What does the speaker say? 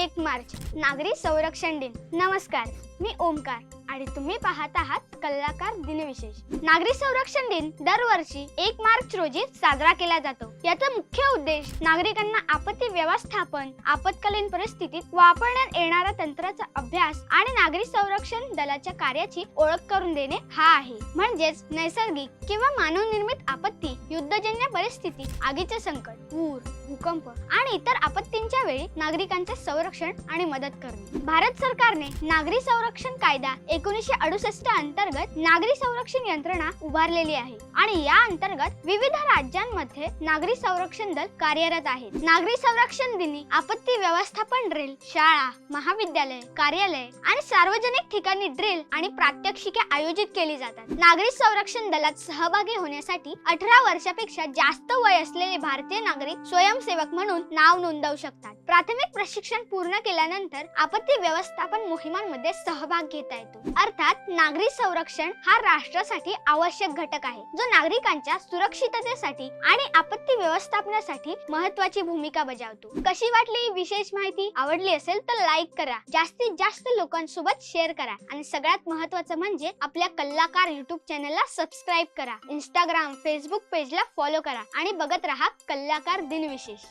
1 मार्च नागरी संरक्षण दिन। नमस्कार, मी ओमकार आणि तुम्ही पाहत आहात कलाकार दिनविशेष। नागरी संरक्षण दिन दरवर्षी 1 मार्च रोजी साजरा केला जातो। याचा मुख्य उद्देश नागरिकांना आपत्ती व्यवस्थापन, आपत्कालीन परिस्थितीत वापरण्यात येणाऱ्या तंत्राचा अभ्यास आणि नागरी संरक्षण दलाच्या कार्याची ओळख करून देणे हा आहे। म्हणजेच नैसर्गिक किंवा मानवनिर्मित आपत्ती, युद्धजन्य परिस्थिती, आगीचे संकट, पूर, भूकंप आणि इतर आपत्तींच्या वेळी नागरिकांचे संरक्षण आणि मदत करणे। भारत सरकारने नागरी संरक्षण कायदा 1968 अंतर्गत नागरी संरक्षण यंत्रणा उभारलेली आहे आणि या अंतर्गत विविध राज्यांमध्ये नागरी संरक्षण दल कार्यरत आहेत। नागरी संरक्षण दिनी आपत्ती व्यवस्थापन ड्रिल, शाळा, महाविद्यालय, कार्यालय आणि सार्वजनिक ठिकाणी ड्रिल आणि प्रात्यक्षिके आयोजित केली जातात। नागरी संरक्षण दलात सहभागी होण्यासाठी 18 वर्षापेक्षा जास्त वय असलेले भारतीय नागरिक स्वयंसेवक म्हणून नाव नोंदवू शकतात। प्राथमिक प्रशिक्षण पूर्ण केल्यानंतर आपत्ती व्यवस्थापन मोहिमांमध्ये सहभाग घेता येतो। अर्थात नागरी संरक्षण हा राष्ट्रासाठी आवश्यक घटक आहे, जो नागरिकांच्या सुरक्षिततेसाठी आणि आपत्ती व्यवस्थापनासाठी महत्त्वाची भूमिका बजावतो। कशी वाटली ही विशेष माहिती? आवडली असेल तर लाईक करा, जास्तीत जास्त लोकांसोबत शेअर करा आणि सगळ्यात महत्त्वाचं म्हणजे आपल्या कलाकार YouTube चॅनलला सबस्क्राईब करा, Instagram, Facebook पेजला फॉलो करा आणि बघत रहा कलाकार दिनविशेष।